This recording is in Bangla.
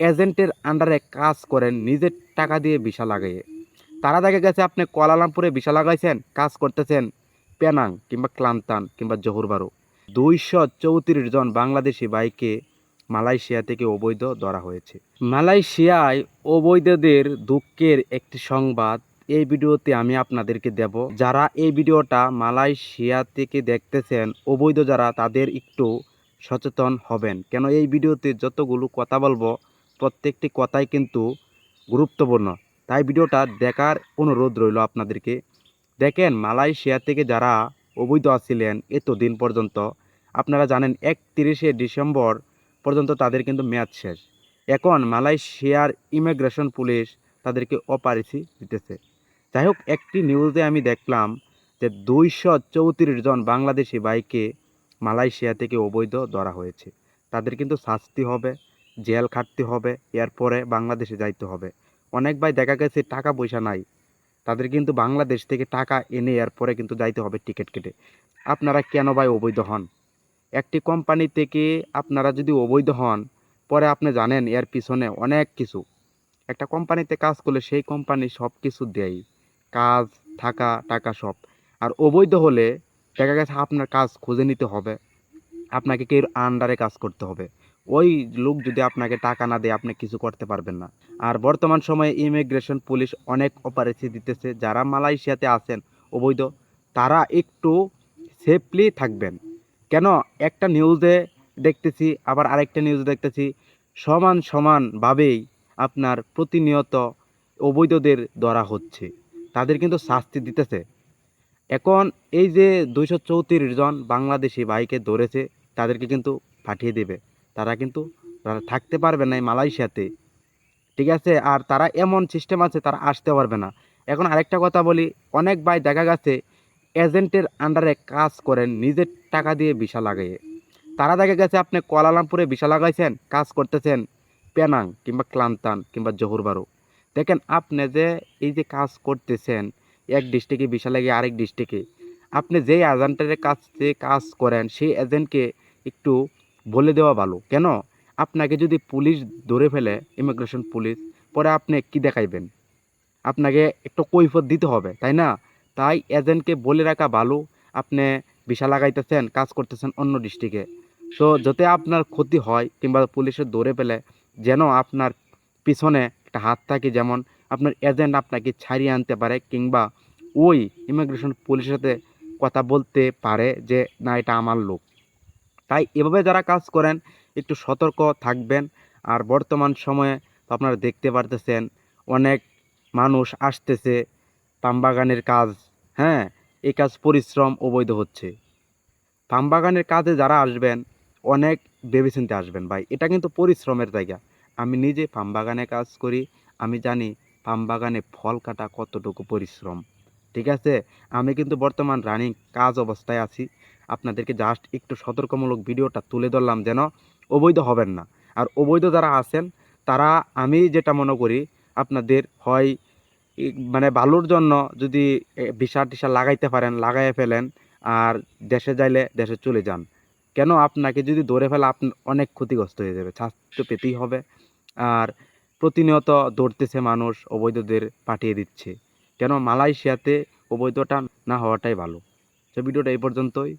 এজেন্টের আন্ডারে কাজ করেন নিজের টাকা দিয়ে ভিসা লাগাইয়ে। তারা দেখা গেছে আপনি কুয়ালালামপুরে ভিসা লাগাইছেন, কাজ করতেছেন পেনাং কিংবা ক্লান্তান কিংবা জহুরবারু। 234 জন বাংলাদেশি ভাইকে মালয়েশিয়া থেকে অবৈধ ধরা হয়েছে। মালয়েশিয়ায় অবৈধদের দুঃখের একটি সংবাদ এই ভিডিওতে আমি আপনাদেরকে দেব। যারা এই ভিডিওটা মালয়েশিয়া থেকে দেখতেছেন, অবৈধ যারা, তাদের একটু সচেতন হবেন। কেন এই ভিডিওতে যতগুলো কথা বলবো প্রত্যেকটি কথাই কিন্তু গুরুত্বপূর্ণ। তাই ভিডিওটা দেখার অনুরোধ রইল আপনাদেরকে। দেখেন, মালয়েশিয়া থেকে যারা অবৈধ আছিলেন এতদিন পর্যন্ত, আপনারা জানেন 31শে ডিসেম্বর পর্যন্ত তাদের কিন্তু মেয়াদ শেষ। এখন মালয়েশিয়ার ইমিগ্রেশন পুলিশ তাদেরকে অপারেশি দিতেছে। যাই হোক, একটি নিউজে আমি দেখলাম যে 234 জন বাংলাদেশি ভাইকে মালয়েশিয়া থেকে অবৈধ ধরা হয়েছে। তাদের কিন্তু শাস্তি হবে, জেল খাটতে হবে, এরপরে বাংলাদেশে যাইতে হবে। অনেক ভাই দেখা গেছে টাকা পয়সা নাই, তাদের কিন্তু বাংলাদেশ থেকে টাকা এনে এরপরে কিন্তু যাইতে হবে টিকিট কেটে। আপনারা কেন ভাই অবৈধ হন? একটি কোম্পানি থেকে আপনারা যদি অবৈধ হন, পরে আপনি জানেন এর পিছনে অনেক কিছু। একটা কোম্পানিতে কাজ করলে সেই কোম্পানি সব কিছু দেয়, কাজ, থাকা, টাকা সব। আর অবৈধ হলে দেখা গেছে আপনার কাজ খুঁজে নিতে হবে, আপনাকে কেউ আন্ডারে কাজ করতে হবে। ওই লোক যদি আপনাকে টাকা না দেয় আপনি কিছু করতে পারবেন না। আর বর্তমান সময়ে ইমিগ্রেশন পুলিশ অনেক অপারেশন দিতেছে। যারা মালয়েশিয়াতে আছেন অবৈধ, তারা একটু সেফলি থাকবেন। কেন, একটা নিউজে দেখতেছি, আবার আরেকটা নিউজে দেখতেছি সমান সমানভাবেই আপনার প্রতিনিয়ত অবৈধদের ধরা হচ্ছে, তাদের কিন্তু শাস্তি দিতেছে। এখন এই যে 234 জন বাংলাদেশি ভাইকে ধরেছে, তাদেরকে কিন্তু পাঠিয়ে দেবে। তারা কিন্তু থাকতে পারবে না এই মালয়েশিয়াতে, ঠিক আছে? আর তারা এমন সিস্টেম আছে, তারা আসতে পারবে না। এখন আরেকটা কথা বলি, অনেক ভাই দেখা গেছে এজেন্টের আন্ডারে কাজ করেন নিজের টাকা দিয়ে ভিসা লাগাইয়ে। তারা দেখা গেছে আপনি কুয়ালালামপুরে ভিসা লাগাইছেন, কাজ করতেছেন পেনাং কিংবা ক্লান্তান কিংবা জহুরবারু। দেখেন, আপনি যে এই যে কাজ করতেছেন এক ডিস্ট্রিক্টে ভিসা লাগিয়ে আরেক ডিস্ট্রিক্টে, আপনি যেই এজেন্টের কাছে কাজ করেন সেই এজেন্টকে একটু বলে দেওয়া ভালো। কেন, আপনাকে যদি পুলিশ ধরে ফেলে, ইমিগ্রেশন পুলিশ, পরে আপনি কি দেখাইবেন? আপনাকে একটু কৈফিয়ত দিতে হবে, তাই না? তাই এজেন্টকে বলে রাখা ভালো আপনি ভিসা লাগাইতেছেন, কাজ করতেছেন অন্য ডিস্ট্রিক্টে। সো যাতে আপনার ক্ষতি হয় কিংবা পুলিশে ধরে ফেলে, যেন আপনার পিছনে একটা হাত থাকে, যেমন আপনার এজেন্ট আপনাকে ছাড়িয়ে আনতে পারে কিংবা ওই ইমিগ্রেশন পুলিশের সাথে কথা বলতে পারে যে না, এটা আমার লোক। তাই এভাবে যারা কাজ করেন একটু সতর্ক থাকবেন। আর বর্তমান সময়ে তো আপনারা দেখতে পারতেছেন অনেক মানুষ আসতেছে পাম বাগানের কাজ, হ্যাঁ, এই কাজ পরিশ্রম অবৈধ হচ্ছে। পাম বাগানের কাজে যারা আসবেন অনেক ভেবেচিন্তে আসবেন ভাই, এটা কিন্তু পরিশ্রমের জায়গা। আমি নিজে পাম বাগানে কাজ করি, আমি জানি পাম বাগানে ফল কাটা কতটুকু পরিশ্রম, ঠিক আছে? আমি কিন্তু বর্তমান রানিং কাজ অবস্থায় আছি। আপনাদেরকে জাস্ট একটু সতর্কমূলক ভিডিওটা তুলে ধরলাম যেন অবৈধ হবেন না। আর অবৈধ যারা আছেন তারা, আমি যেটা মনে করি, আপনাদের হয় মানে ভালোর জন্য যদি ভিসা টিসা লাগাইতে পারেন লাগাইয়া ফেলেন, আর দেশে যাইলে দেশে চলে যান। কেন, আপনাকে যদি ধরে ফেলে আপনি অনেক ক্ষতিগ্রস্ত হয়ে যাবে, শাস্তি পেতেই হবে। আর প্রতিনিয়ত ধরতেছে মানুষ, অবৈধদের পাঠিয়ে দিচ্ছে। কেন, মালয়েশিয়াতে অবৈধটা না হওয়াটাই ভালো। তো ভিডিওটা এই পর্যন্তই।